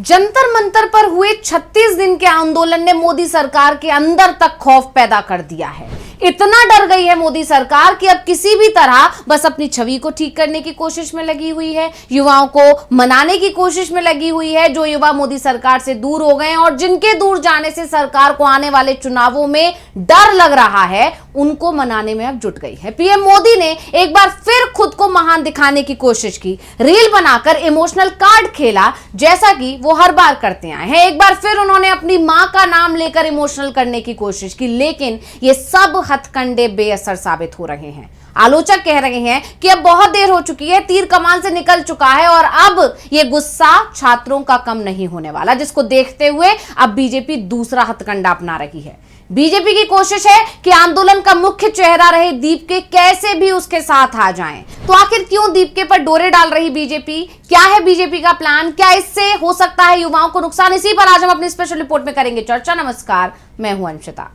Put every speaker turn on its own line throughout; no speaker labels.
जंतर मंतर पर हुए 36 दिन के आंदोलन ने मोदी सरकार के अंदर तक खौफ पैदा कर दिया है। इतना डर गई है मोदी सरकार कि अब किसी भी तरह बस अपनी छवि को ठीक करने की कोशिश में लगी हुई है, युवाओं को मनाने की कोशिश में लगी हुई है। जो युवा मोदी सरकार से दूर हो गए हैं और जिनके दूर जाने से सरकार को आने वाले चुनावों में डर लग रहा है, उनको मनाने में अब जुट गई है। पीएम मोदी ने एक बार फिर खुद को महान दिखाने की कोशिश की, रील बनाकर इमोशनल कार्ड खेला, जैसा कि वो हर बार करते आए हैं। एक बार फिर उन्होंने अपनी मां का नाम लेकर इमोशनल करने की कोशिश की, लेकिन ये सब हथकंडे बेअसर साबित हो रहे हैं। आलोचक कह रहे हैं कि अब बहुत देर हो चुकी है, तीर कमान से निकल चुका है और अब ये गुस्सा छात्रों का कम नहीं होने वाला, जिसको देखते हुए अब बीजेपी दूसरा हथकंडा अपना रही है। बीजेपी की कोशिश है कि आंदोलन का मुख्य चेहरा रहे दीपके कैसे भी उसके साथ आ जाएं। तो आखिर क्यों दीपके पर डोरे डाल रही बीजेपी? क्या है बीजेपी का प्लान? क्या इससे हो सकता है युवाओं को नुकसान? इसी पर आज हम अपनी स्पेशल रिपोर्ट में करेंगे चर्चा। नमस्कार, मैं हूं अंशिता।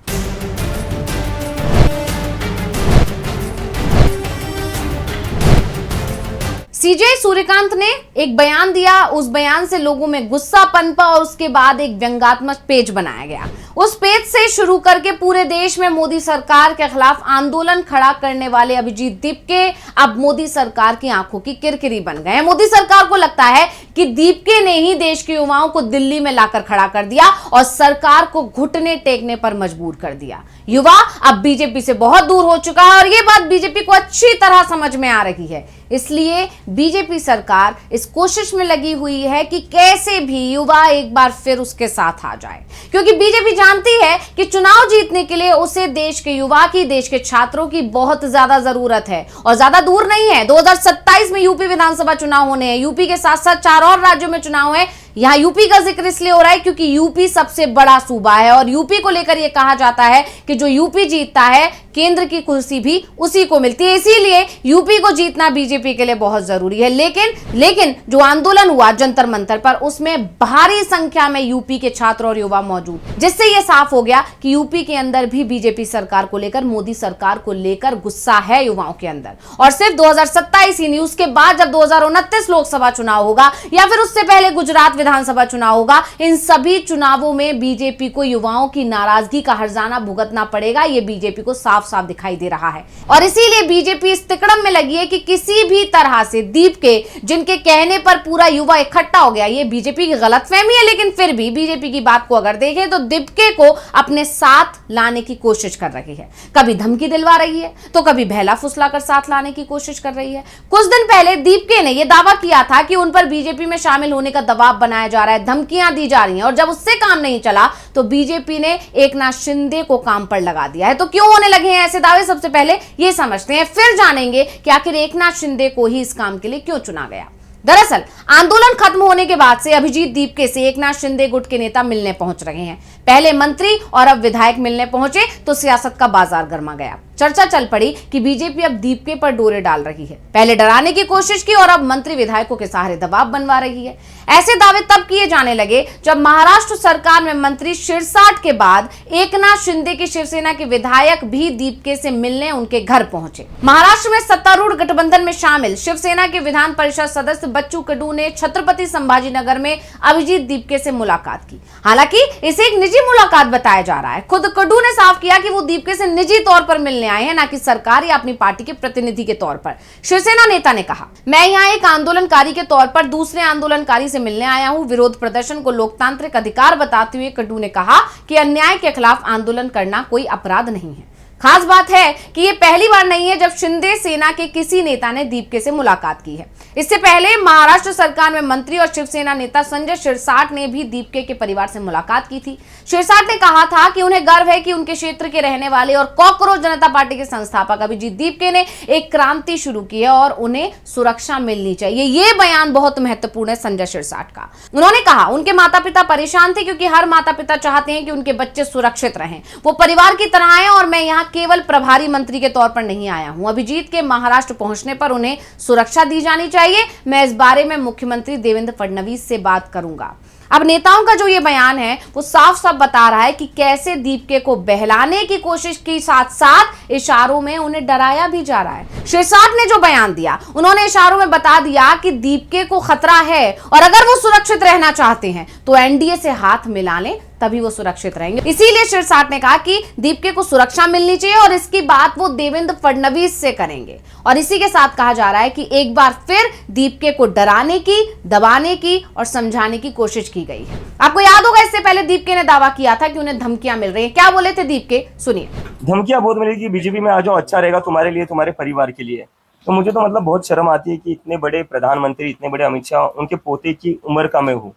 सीजे सूर्यकांत ने एक बयान दिया, उस बयान से लोगों में गुस्सा पनपा और उसके बाद एक व्यंग्यात्मक पेज बनाया गया। उस पेज से शुरू करके पूरे देश में मोदी सरकार के खिलाफ आंदोलन खड़ा करने वाले अभिजीत दीपके अब मोदी सरकार की आंखों की किरकिरी बन गए हैं। मोदी सरकार को लगता है कि दीपके ने ही देश के युवाओं को दिल्ली में लाकर खड़ा कर दिया और सरकार को घुटने टेकने पर मजबूर कर दिया। युवा अब बीजेपी से बहुत दूर हो चुका है और यह बात बीजेपी को अच्छी तरह समझ में आ रही है। इसलिए बीजेपी सरकार इस कोशिश में लगी हुई है कि कैसे भी युवा एक बार फिर उसके साथ आ जाए, क्योंकि बीजेपी जानती है कि चुनाव जीतने के लिए उसे देश के युवा की, देश के छात्रों की बहुत ज्यादा जरूरत है और ज्यादा दूर नहीं है। 2027 में यूपी विधानसभा चुनाव होने हैं। यूपी के साथ साथ 4 और राज्यों में चुनाव है। यहां यूपी का जिक्र इसलिए हो रहा है क्योंकि यूपी सबसे बड़ा सूबा है और यूपी को लेकर यह कहा जाता है कि जो यूपी जीतता है, केंद्र की कुर्सी भी उसी को मिलती है। इसीलिए यूपी को जीतना बीजेपी के लिए बहुत जरूरी है। लेकिन जो आंदोलन हुआ जंतर मंतर पर, उसमें भारी संख्या में यूपी के छात्र और युवा मौजूद, जिससे यह साफ हो गया कि यूपी के अंदर भी बीजेपी सरकार को लेकर, मोदी सरकार को लेकर गुस्सा है युवाओं के अंदर। और सिर्फ 2027 ही नहीं, उसके बाद जब 2029 लोकसभा चुनाव होगा या फिर उससे पहले गुजरात विधानसभा चुनाव होगा, इन सभी चुनावों में बीजेपी को युवाओं की नाराजगी का हर्जाना भुगतना पड़ेगा। यह बीजेपी को साफ साफ दिखाई दे रहा है और इसीलिए बीजेपी इस तिकड़म में लगी है कि किसी भी तरह से दीपके, जिनके कहने पर पूरा युवा इकट्ठा हो गया, ये बीजेपी की गलतफहमी है, लेकिन फिर भी बीजेपी की बात को अगर देखें तो दीपके को अपने साथ लाने की कोशिश कर रही है। कभी धमकी दिलवा रही है तो कभी बहला फुसलाकर साथ लाने की कोशिश कर रही है। कुछ दिन पहले दीपके ने यह दावा किया था कि उन पर बीजेपी में शामिल होने का दबाव बनाया जा रहा है, धमकियां दी जा रही हैं, और जब उससे काम नहीं चला तो बीजेपी ने एकनाथ शिंदे को काम पर लगा दिया है। तो क्यों होने लगे हैं ऐसे दावे? सबसे पहले ये समझते हैं, फिर जानेंगे कि आखिर एकनाथ शिंदे को ही इस काम के लिए क्यों चुना गया। दरअसल आंदोलन खत्म होने के बाद से अभिजीत दीपके से एकनाथ शिंदे गुट के नेता मिलने पहुंच रहे हैं। पहले मंत्री और अब विधायक मिलने पहुंचे तो सियासत का बाजार गर्मा गया। चर्चा चल पड़ी कि बीजेपी अब दीपके पर डोरे डाल रही है। पहले डराने की कोशिश की और अब मंत्री विधायकों के सहारे दबाव बनवा रही है। ऐसे दावे तब किए जाने लगे जब महाराष्ट्र सरकार में मंत्री शिरसाट के बाद एकनाथ शिंदे की शिवसेना के विधायक भी दीपके से मिलने उनके घर पहुंचे। महाराष्ट्र में सत्तारूढ़ गठबंधन में शामिल शिवसेना के विधान परिषद सदस्य बच्चू कडू ने छत्रपति संभाजीनगर में अभिजीत दीपके से मुलाकात की। हालांकि इसे एक निजी मुलाकात बताया जा रहा है। खुद कडू ने साफ किया कि वो दीपके से निजी तौर पर मिलने आए हैं, ना कि सरकार या अपनी पार्टी के प्रतिनिधि के तौर पर। शिवसेना नेता ने कहा, मैं यहां एक आंदोलनकारी के तौर पर दूसरे आंदोलनकारी से मिलने आया हूं। विरोध प्रदर्शन को लोकतांत्रिक अधिकार बताते हुए कडू ने कहा कि अन्याय के खिलाफ आंदोलन करना कोई अपराध नहीं है। खास बात है कि यह पहली बार नहीं है जब शिंदे सेना के किसी नेता ने दीपके से मुलाकात की है। इससे पहले महाराष्ट्र सरकार में मंत्री और शिवसेना नेता संजय शिरसाट ने भी दीपके के परिवार से मुलाकात की थी। शिरसाट ने कहा था कि उन्हें गर्व है कि उनके क्षेत्र के रहने वाले और कॉकरोच जनता पार्टी के संस्थापक अभिजीत दीपके ने एक क्रांति शुरू की है और उन्हें सुरक्षा मिलनी चाहिए। यह बयान बहुत महत्वपूर्ण है संजय शिरसाट का। उन्होंने कहा उनके माता पिता परेशान थे क्योंकि हर माता पिता चाहते हैं कि उनके बच्चे सुरक्षित रहें। वो परिवार की तरह आए और मैं यहाँ केवल प्रभारी मंत्री के तौर पर नहीं आया हूं। अभिजीत के महाराष्ट्र पहुंचने पर उन्हें सुरक्षा दी जानी चाहिए। मैं इस बारे में मुख्यमंत्री देवेंद्र फडणवीस से बात करूंगा। अब नेताओं का जो ये बयान है वो साफ साफ बता रहा है कि कैसे दीपके को बहलाने की कोशिश की, साथ साथ इशारों में उन्हें डराया भी जा रहा है। शिरसाट ने जो बयान दिया, उन्होंने इशारों में बता दिया कि दीपके को खतरा है और अगर वो सुरक्षित रहना चाहते हैं तो एनडीए से हाथ मिला लें, तभी वो सुरक्षित रहेंगे। इसीलिए शिरसाट ने कहा कि दीपके को सुरक्षा मिलनी चाहिए और इसकी बात वो देवेंद्र फडणवीस से करेंगे। और इसी के साथ कहा जा रहा है कि एक बार फिर दीपके को डराने की, दबाने की और समझाने की कोशिश की गई है। आपको याद होगा इससे पहले दीपके ने दावा किया था कि उन्हें धमकियां मिल रही हैं। क्या बोले थे दीपके, सुनिए।
धमकियां बहुत मिलेगी, बीजेपी में आ जाओ, अच्छा रहेगा तुम्हारे लिए, तुम्हारे परिवार के लिए। तो मुझे तो मतलब बहुत शर्म आती है कि इतने बड़े प्रधानमंत्री, इतने बड़े अमित शाह, उनके पोते की उम्र का मैं हूँ,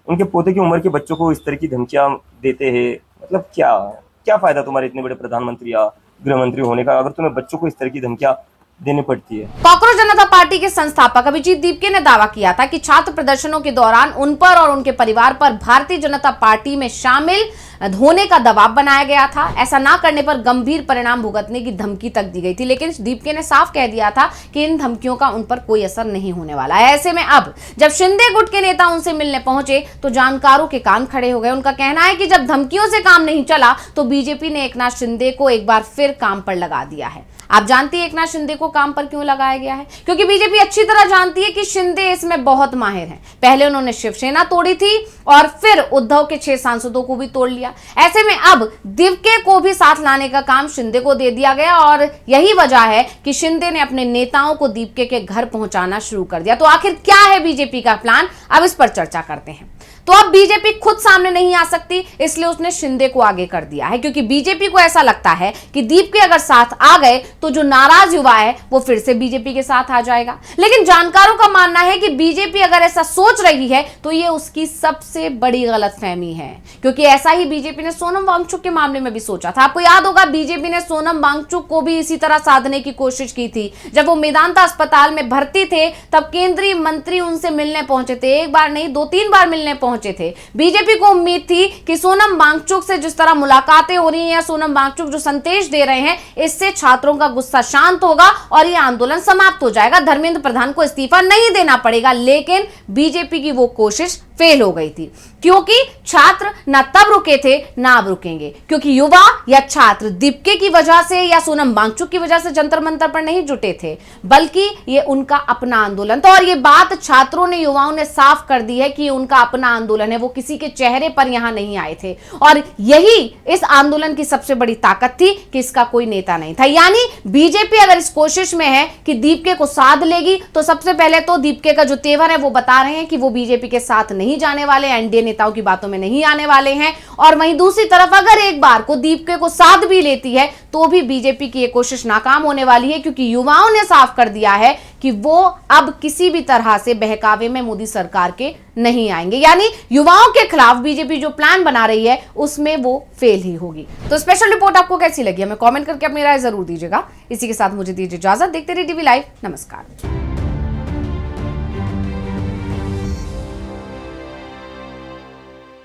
उनके पोते की उम्र के बच्चों को इस तरह की धमकियां देते हैं। मतलब क्या फायदा तुम्हारे इतने बड़े प्रधानमंत्री या गृह मंत्री होने का, अगर तुम्हें बच्चों को इस तरह की धमकियां देनी पड़ती है।
कॉकरोच जनता पार्टी के संस्थापक अभिजीत दीपके ने दावा किया था कि छात्र प्रदर्शनों के दौरान उन पर और उनके परिवार पर भारतीय जनता पार्टी में शामिल होने का दबाव बनाया गया था। ऐसा ना करने पर गंभीर परिणाम भुगतने की धमकी तक दी गई थी, लेकिन दीपके ने साफ कह दिया था कि इन धमकियों का उन पर कोई असर नहीं होने वाला है। ऐसे में अब जब शिंदे गुट के नेता उनसे मिलने पहुंचे तो जानकारों के कान खड़े हो गए। उनका कहना है कि जब धमकियों से काम नहीं चला तो बीजेपी ने एकनाथ शिंदे को एक बार फिर काम पर लगा दिया है। आप जानती है एकनाथ शिंदे को काम पर क्यों लगाया गया है? क्योंकि बीजेपी अच्छी तरह जानती है कि शिंदे इसमें बहुत माहिर हैं। पहले उन्होंने शिवसेना तोड़ी थी और फिर उद्धव के 6 सांसदों को भी तोड़ लिया। ऐसे में अब दीपके को भी साथ लाने का काम शिंदे को दे दिया गया और यही वजह है कि शिंदे ने अपने नेताओं को दीपके के घर पहुंचाना शुरू कर दिया। तो आखिर क्या है बीजेपी का प्लान, अब इस पर चर्चा करते हैं। तो अब बीजेपी खुद सामने नहीं आ सकती, इसलिए उसने शिंदे को आगे कर दिया है, क्योंकि बीजेपी को ऐसा लगता है कि दीपके अगर साथ आ गए तो जो नाराज युवा है वो फिर से बीजेपी के साथ आ जाएगा। लेकिन जानकारों का मानना है कि बीजेपी अगर ऐसा सोच रही है तो ये उसकी सबसे बड़ी गलतफहमी है, क्योंकि ऐसा ही बीजेपी ने सोनम वांगचुक के मामले में भी सोचा था। आपको याद होगा बीजेपी ने सोनम वांगचुक को भी इसी तरह साधने की कोशिश की थी। जब वो मेदांता अस्पताल में भर्ती थे तब केंद्रीय मंत्री उनसे मिलने पहुंचे थे, एक बार नहीं 2-3 बार मिलने पहुंचे थे। बीजेपी को उम्मीद थी कि सोनम वांगचुक से जिस तरह मुलाकातें हो रही हैं या सोनम वांगचुक जो संदेश दे रहे हैं, इससे छात्रों का गुस्सा शांत होगा और यह आंदोलन समाप्त हो जाएगा, धर्मेंद्र प्रधान को इस्तीफा नहीं देना पड़ेगा। लेकिन बीजेपी की वो कोशिश फेल हो गई थी, क्योंकि छात्र ना तब रुके थे ना अब रुकेंगे, क्योंकि युवा या छात्र दीपके की वजह से या सोनम वांगचुक की वजह से जंतर मंतर पर नहीं जुटे थे, बल्कि ये उनका अपना आंदोलन था। और ये बात छात्रों ने, युवाओं ने साफ कर दी है कि उनका अपना आंदोलन है, वो किसी के चेहरे पर यहां नहीं आए थे। और यही इस आंदोलन की सबसे बड़ी ताकत थी कि इसका कोई नेता नहीं था। यानी बीजेपी अगर इस कोशिश में है कि दीपके को साध लेगी, तो सबसे पहले तो दीपके का जो तेवर है वो बता रहे हैं कि वो बीजेपी के साथ नहीं जाने वाले, एनडीए नेताओं की बातों में नहीं आने वाले हैं। और वहीं दूसरी तरफ अगर एक बार को दीपके को साध भी लेती है तो भी बीजेपी की यह कोशिश नाकाम होने वाली है, क्योंकि युवाओं ने साफ कर दिया है कि वो अब किसी भी तरह से बहकावे में मोदी सरकार के नहीं आएंगे। यानी युवाओं के खिलाफ बीजेपी जो प्लान बना रही है उसमें वो फेल ही होगी। तो स्पेशल रिपोर्ट आपको कैसी लगी हमें कमेंट करके अपनी राय जरूर दीजिएगा। इसी के साथ मुझे दीजिए इजाजत। देखते रहिए DV लाइव। नमस्कार।